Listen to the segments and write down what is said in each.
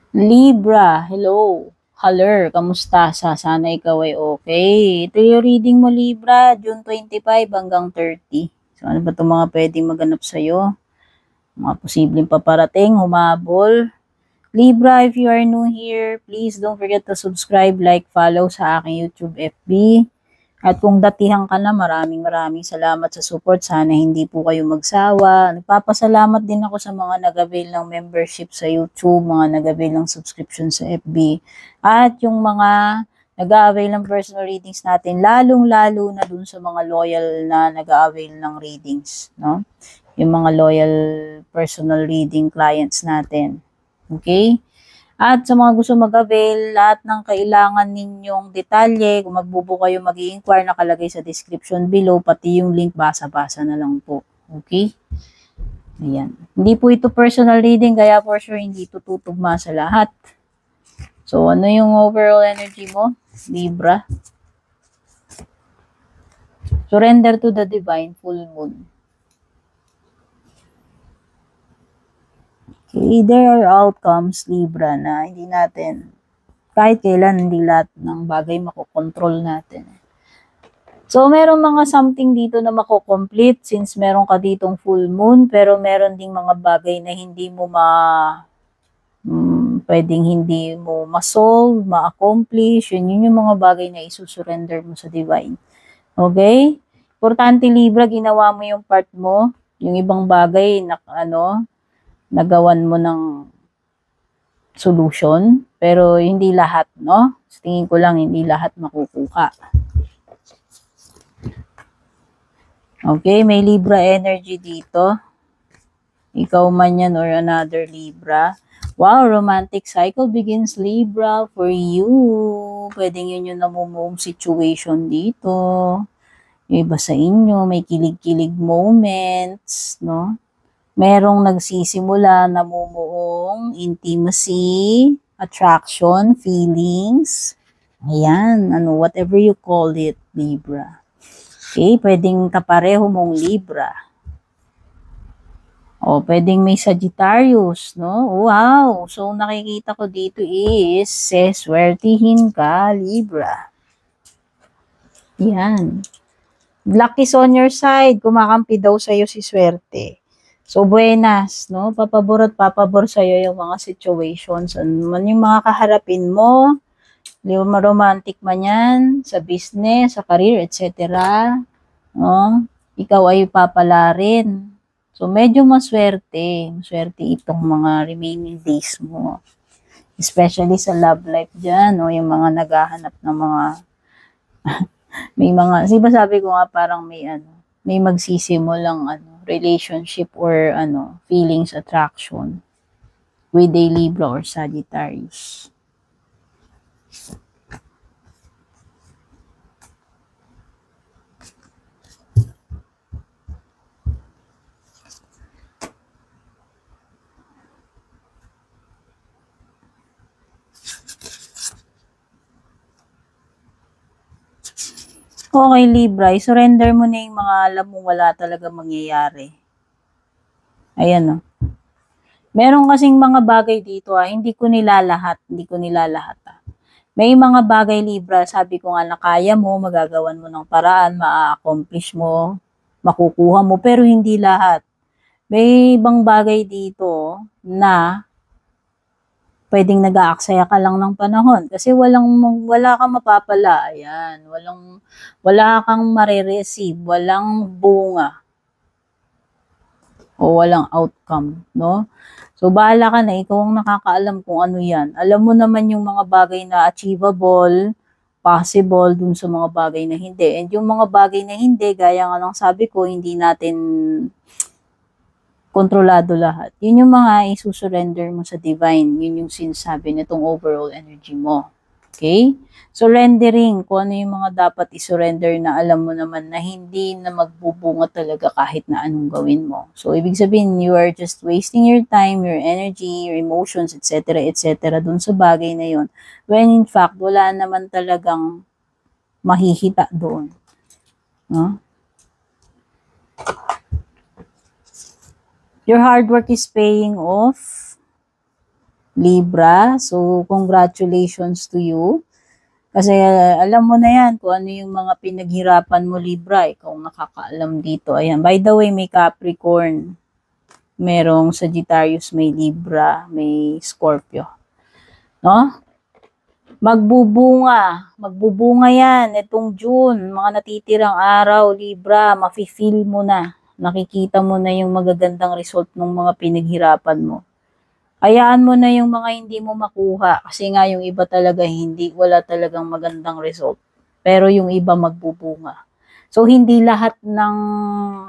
Libra, hello. Haller, kamusta? Sana ikaw ay okay. Ito yung reading mo, Libra, June 25 hanggang 30. So, ano ba itong mga pwedeng maganap sa'yo? Mga posibleng paparating, humabol. Libra, if you are new here, please don't forget to subscribe, like, follow sa aking YouTube FB. At kung datihan ka na, maraming salamat sa support. Sana hindi po kayo magsawa. Nagpapasalamat din ako sa mga nag-avail ng membership sa YouTube, mga nag-avail ng subscription sa FB. At yung mga nag-avail ng personal readings natin, lalong-lalo na dun sa mga loyal na nag-avail ng readings, no? Yung mga loyal personal reading clients natin. Okay? At sa mga gusto mag-avail, lahat ng kailangan ninyong detalye, kung magbubo kayo mag-i-inquire, nakalagay sa description below, pati yung link, basa-basa na lang po. Okay? Ayan. Hindi po ito personal reading, kaya for sure hindi ito tutugma sa lahat. So, ano yung overall energy mo, Libra? Surrender to the divine full moon. Okay, there are outcomes, Libra, na hindi natin, kahit kailan, hindi lahat ng bagay makokontrol natin. So, meron mga something dito na mako-complete since meron ka ditong full moon, pero meron ding mga bagay na hindi mo pwedeng hindi mo ma-solve, ma-accomplish. Yun yung mga bagay na isusurrender mo sa divine. Okay? Importante, Libra, ginawa mo yung part mo. Yung ibang bagay na nagawan mo ng solution, pero hindi lahat, no? Sa tingin ko lang, hindi lahat makukuha. Okay, may Libra energy dito. Ikaw man yan or another Libra. Wow, romantic cycle begins, Libra, for you. Pwedeng yun yung namumuong situation dito. Yung iba sa inyo, may kilig-kilig moments, no? Merong nagsisimula, namumuong intimacy, attraction, feelings. Ayan, whatever you call it, Libra. Okay, pwedeng kapareho mong Libra. O, pwedeng may Sagittarius, no? Wow! So, nakikita ko dito is, swertihin ka, Libra. Yan. Luck is on your side. Kumakampi daw sa'yo si swerte. So, buenas, no? Papabor at papabor sa'yo yung mga situations. Ano man yung mga kaharapin mo, romantic man yan, sa business, sa career, etc. No? Ikaw ay papala rin. So, medyo maswerte. Maswerte itong mga remaining days mo. Especially sa love life dyan, no? Yung mga naghahanap ng mga may mga, diba sabi ko nga parang may magsisimulang relationship or feelings attraction with a Libra or Sagittarius. Okay, Libra, surrender mo na yung mga alam mo wala talaga mangyayari. Ayan, no? Meron kasing mga bagay dito, hindi ko nilalahat. May mga bagay, Libra, sabi ko nga na kaya mo, magagawan mo ng paraan, ma-accomplish mo, makukuha mo, pero hindi lahat. May ibang bagay dito na pwedeng nag-aaksaya ka lang ng panahon kasi wala kang mapapala. Ayan, wala kang marireceive, walang bunga o walang outcome, no? So, bahala ka na, ikaw ang nakakaalam kung ano yan. Alam mo naman yung mga bagay na achievable, possible dun sa mga bagay na hindi. And yung mga bagay na hindi, gaya nga ng sabi ko, hindi natin kontrolado lahat. Yun yung mga isusurrender mo sa divine. Yun yung sinasabi nitong overall energy mo. Okay? Surrendering, kung ano yung mga dapat isurrender na alam mo naman na hindi na magbubunga talaga kahit na anong gawin mo. So, ibig sabihin, you are just wasting your time, your energy, your emotions, etc. dun sa bagay na yun. When in fact, wala naman talagang mahihita doon. No? Your hard work is paying off. Libra. So, congratulations to you. Kasi alam mo na yan kung ano yung mga pinaghirapan mo, Libra. Ikaw nakakaalam dito. Ayan. By the way, may Capricorn. Merong Sagittarius, may Libra, may Scorpio. No? Magbubunga yan itong June, mga natitirang araw, Libra, mafe-feel mo na, nakikita mo na yung magagandang result ng mga pinaghirapan mo. Hayaan mo na yung mga hindi mo makuha, kasi nga yung iba talaga wala talagang magandang result. Pero yung iba magbubunga. So, hindi lahat ng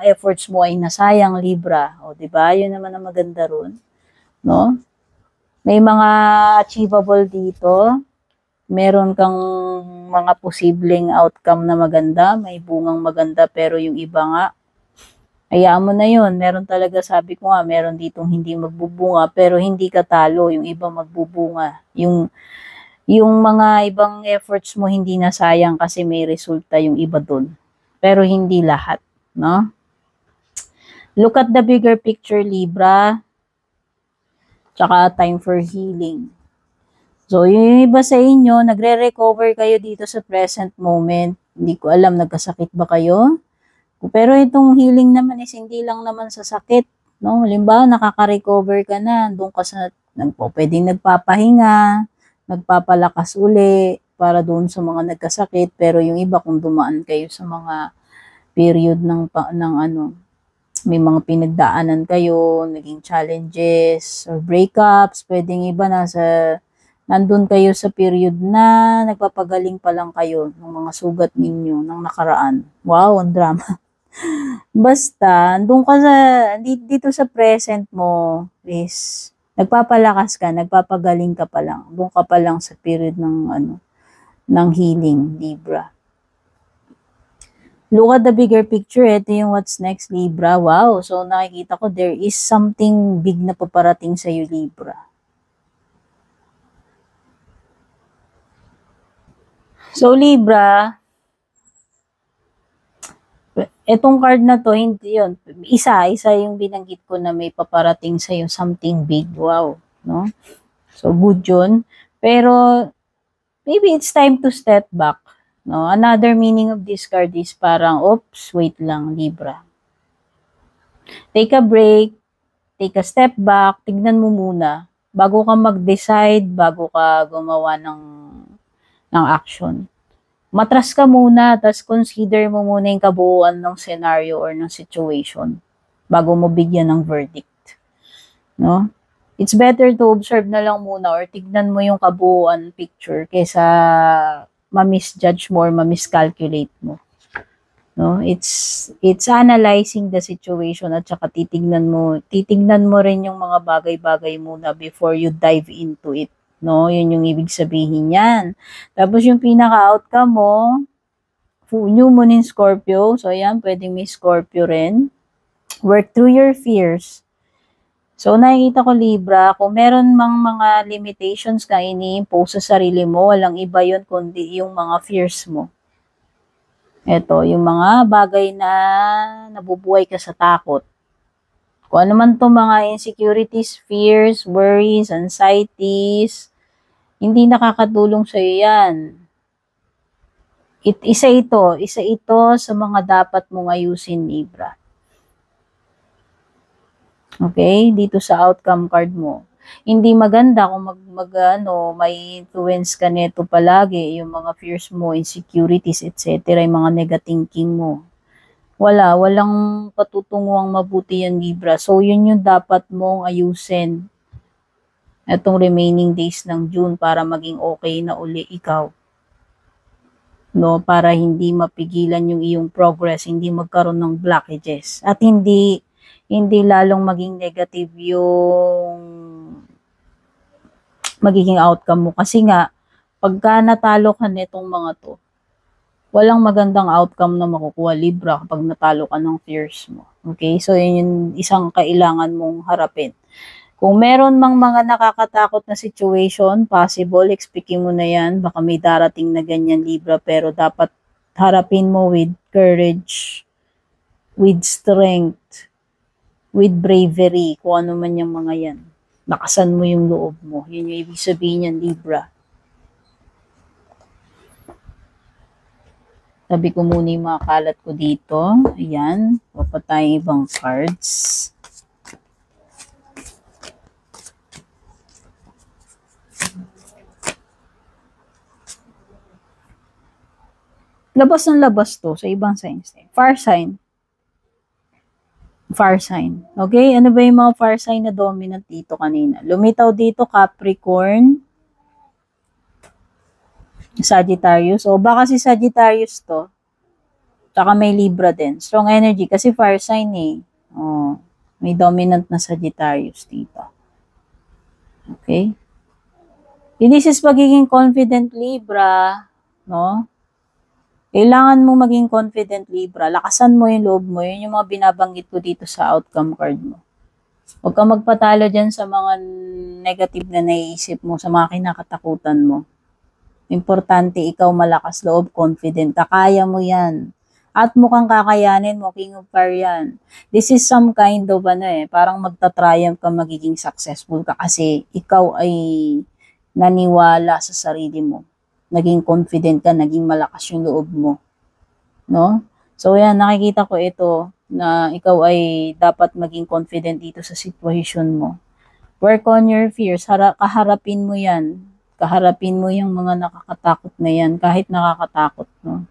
efforts mo ay nasayang, Libra. O, diba? Yun naman ang maganda ron. No? May mga achievable dito. Meron kang mga posibleng outcome na maganda, may bungang maganda, pero yung iba nga, hayaan mo na yun. Meron talaga, sabi ko nga, meron ditong hindi magbubunga, pero hindi ka talo, yung iba magbubunga. Yung mga ibang efforts mo hindi nasayang kasi may resulta yung iba dun. Pero hindi lahat, no? Look at the bigger picture, Libra. Tsaka time for healing. So, yung iba sa inyo, nagre-recover kayo dito sa present moment. Hindi ko alam, nagkasakit ba kayo? Pero itong healing naman is hindi lang naman sa sakit. No? Halimbawa, nakaka-recover ka na. Doon ka sa, pwedeng nagpapahinga, nagpapalakas uli para doon sa mga nagkasakit. Pero yung iba, kung dumaan kayo sa mga period ng may mga pinagdaanan kayo, naging challenges or breakups, pwedeng iba nandun kayo sa period na nagpapagaling pa lang kayo ng mga sugat ninyo ng nakaraan. Wow, ang drama. Basta, andun ka dito sa present mo is, nagpapalakas ka, nagpapagaling ka pa lang. Doon ka pa lang sa period ng healing, Libra. Look at the bigger picture. Ito yung what's next, Libra. Wow, so nakikita ko there is something big na paparating sa iyo, Libra. So, Libra, etong card na to, hindi yun. Isa yung binanggit ko na may paparating sa'yo, something big. Wow. No? So, good yun. Pero, maybe it's time to step back. No? Another meaning of this card is parang, oops, wait lang, Libra. Take a break, take a step back, tignan mo muna. Bago ka mag-decide, bago ka gumawa ng action. Matras ka muna, tapos consider mo muna yung kabuuan ng scenario or ng situation bago mo bigyan ng verdict. No? It's better to observe na lang muna or tignan mo yung kabuuan picture kaysa ma-misjudge mo or ma-miscalculate mo. No? It's analyzing the situation at saka titignan mo rin yung mga bagay-bagay muna before you dive into it. No, yun yung ibig sabihin yan. Tapos yung pinaka-outcome mo, new moon in Scorpio. So, ayan, pwedeng may Scorpio rin. Work through your fears. So, nakikita ko, Libra, kung meron mang mga limitations ka ini-impose sa sarili mo, walang iba yun kundi yung mga fears mo. Ito, yung mga bagay na nabubuhay ka sa takot. Kung ano man itong mga insecurities, fears, worries, anxieties, hindi nakakatulong sa iyo yan. Isa ito sa mga dapat mong ayusin, Libra. Okay, dito sa outcome card mo. Hindi maganda kung may influence ka nito palagi, yung mga fears mo, insecurities, etc., yung mga negative thinking mo. Walang patutunguang mabuti yan, Libra. So, yun yung dapat mong ayusin itong remaining days ng June para maging okay na uli ikaw. No, para hindi mapigilan yung iyong progress, hindi magkaroon ng blockages at hindi lalong maging negative yung magiging outcome mo kasi nga pagka natalo ka nitong mga to, walang magandang outcome na makukuha, Libra, kapag natalo ka ng fears mo. Okay? So, yun yung isang kailangan mong harapin. Kung meron mang mga nakakatakot na situation, possible, expecting mo na yan, baka may darating na ganyan, Libra, pero dapat harapin mo with courage, with strength, with bravery, kung ano man yung mga yan. Lakasan mo yung loob mo. Yun yung ibig sabihin yan, Libra. Sabi ko muna yung mga kalat ko dito. Ayan. Wapa tayong ibang cards. Labas ng labas to sa ibang signs. Fire sign. Fire sign. Okay? Ano ba yung mga fire sign na dominant dito kanina? Lumitaw dito, Capricorn, Sagittarius. O baka si Sagittarius to. Tsaka may Libra din. Strong energy kasi fire sign eh. Oh, may dominant na Sagittarius dito. Okay? This is pagiging confident, Libra. No? Kailangan mo maging confident, Libra. Lakasan mo yung loob mo. Yun yung mga binabanggit ko dito sa outcome card mo. Huwag kang magpatalo dyan sa mga negative na naiisip mo, sa mga kinakatakutan mo. Importante, ikaw malakas loob, confident. Kakaya mo yan. At mukhang kakayanin mo, King of Fire yan. This is some kind of parang magta-triumph ka, magiging successful ka kasi ikaw ay naniwala sa sarili mo. Naging confident ka, naging malakas yung loob mo. No? So, yan, nakikita ko ito na ikaw ay dapat maging confident dito sa situation mo. Work on your fears. Kaharapin mo yan. Kaharapin mo yung mga nakakatakot na yan, kahit nakakatakot. No?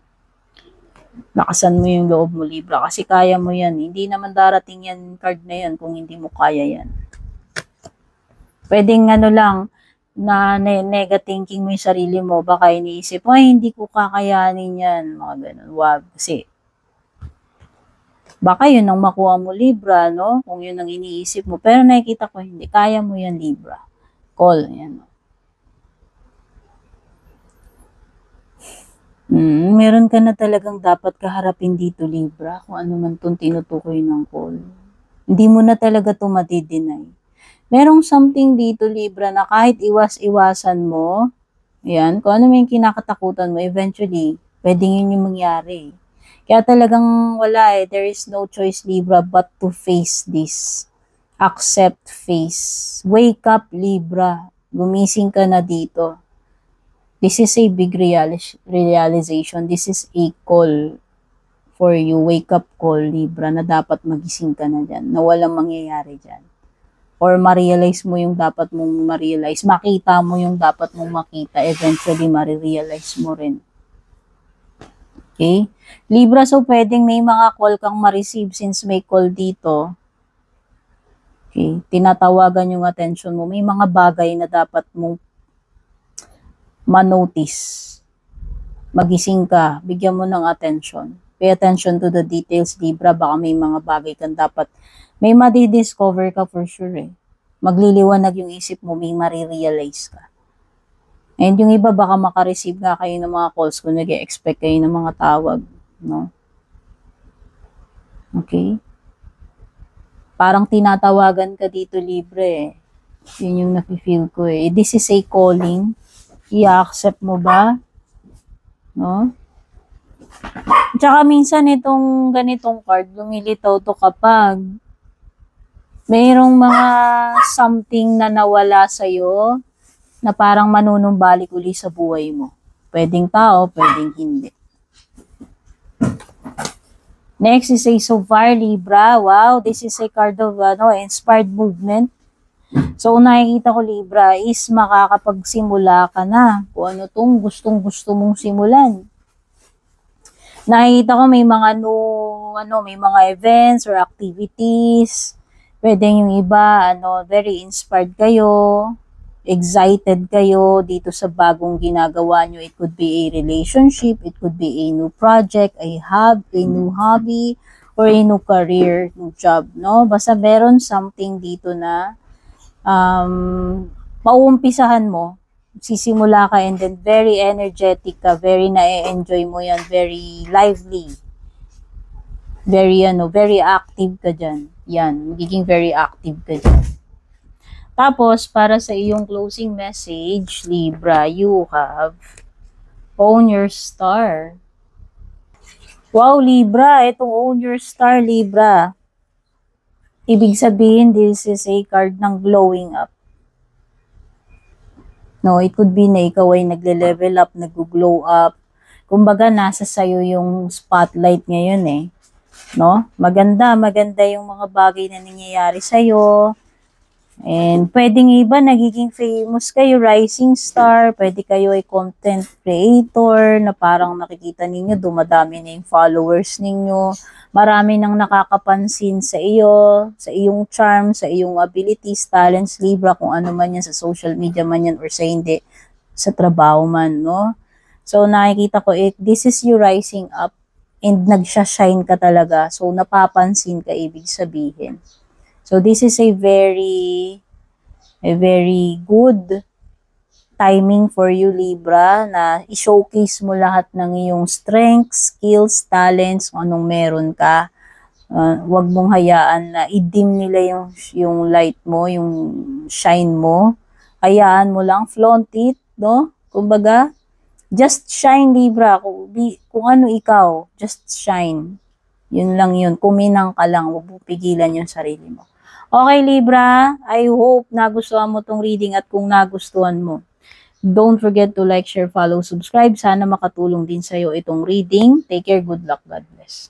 Lakasan mo yung loob mo, Libra, kasi kaya mo yan. Hindi naman darating yan card na yan kung hindi mo kaya yan. Pwedeng lang, na negative mo yung sarili mo, baka iniisip, ay, hindi ko kakayanin yan, mga ganun. Wag, kasi, baka yun ang makuha mo, Libra, no? Kung yun ang iniisip mo. Pero nakikita ko, hindi, kaya mo yan, Libra. Call, yan. Meron ka na talagang dapat kaharapin dito, Libra, kung ano man itong tinutukoy ng call. Hindi mo na talaga ito madi-deny. Merong something dito, Libra, na kahit iwas-iwasan mo, yan, kung ano may kinakatakutan mo, eventually, pwedeng yun yung mangyari. Kaya talagang wala there is no choice, Libra, but to face this. Accept, face. Wake up, Libra. Gumising ka na dito. This is a big realization. This is a call for you. Wake up call, Libra, na dapat magising ka na dyan, na walang mangyayari dyan. Or ma-realize mo yung dapat mong ma-realize. Makita mo yung dapat mong makita. Eventually, ma-realize mo rin. Okay? Libra, so pwedeng may mga call kang ma-receive since may call dito. Okay? Tinatawagan yung attention mo. May mga bagay na dapat mong ma-notice. Magising ka. Bigyan mo ng attention. Pay attention to the details, Libra. Baka may mga bagay kang dapat may madi-discover ka for sure eh. Magliliwanag yung isip mo, may marirealize ka. And yung iba baka makareceive nga kayo ng mga calls kung nag-expect kayo ng mga tawag, no? Okay? Parang tinatawagan ka dito, Libre eh. Yun yung nafe-feel ko eh. This is a calling. I-accept mo ba? No? Tsaka minsan itong ganitong card, lumilitaw to kapag mayroong mga something na nawala sa'yo na parang manunumbalik uli sa buhay mo. Pwedeng tao, pwedeng hindi. Next is Ace of Fire, Libra. Wow, this is a card of inspired movement. So, nakikita ko, Libra, is makakapagsimula ka na kung ano tong gustong-gusto mong simulan. Nakikita ko may mga may mga events or activities. Pwede yung iba, very inspired kayo, excited kayo dito sa bagong ginagawa nyo. It could be a relationship, it could be a new project, a new hobby, or a new career, new job, no? Basta meron something dito na mauumpisahan mo, sisimula ka and then very energetic ka, very na-enjoy mo yan, very lively, very active ka dyan. Yan, magiging very active ka dyan. Tapos, para sa iyong closing message, Libra, you have Own Your Star. Wow, Libra, itong Own Your Star, Libra. Ibig sabihin, this is a card ng glowing up. No, it could be na ikaw ay nagle-level up, nag-glow up. Kumbaga, nasa sayo yung spotlight ngayon eh. No? Maganda yung mga bagay na nangyayari sa'yo. And pwedeng iba, nagiging famous kayo, rising star, pwede kayo ay content creator, na parang nakikita ninyo, dumadami na yung followers ninyo, marami nang nakakapansin sa iyo, sa iyong charm, sa iyong abilities, talents, Libra, kung ano man yan, sa social media man yan, or sa hindi, sa trabaho man, no? So, nakikita ko, this is you rising up, and nagsha-shine ka talaga, so napapansin ka, ibig sabihin. So, this is a very good timing for you, Libra, na i-showcase mo lahat ng iyong strengths, skills, talents, kung anong meron ka. Wag mong hayaan na i-dim nila yung light mo, yung shine mo. Hayaan mo lang, flaunt it, no? Kumbaga, just shine, Libra. Kung ano ikaw, just shine. Yun lang yun. Kuminang ka lang, huwag mo pigilan yung sarili mo. Okay, Libra, I hope nagustuhan mo tong reading, at kung nagustuhan mo, don't forget to like, share, follow, subscribe. Sana makatulong din sa'yo itong reading. Take care, good luck, God bless.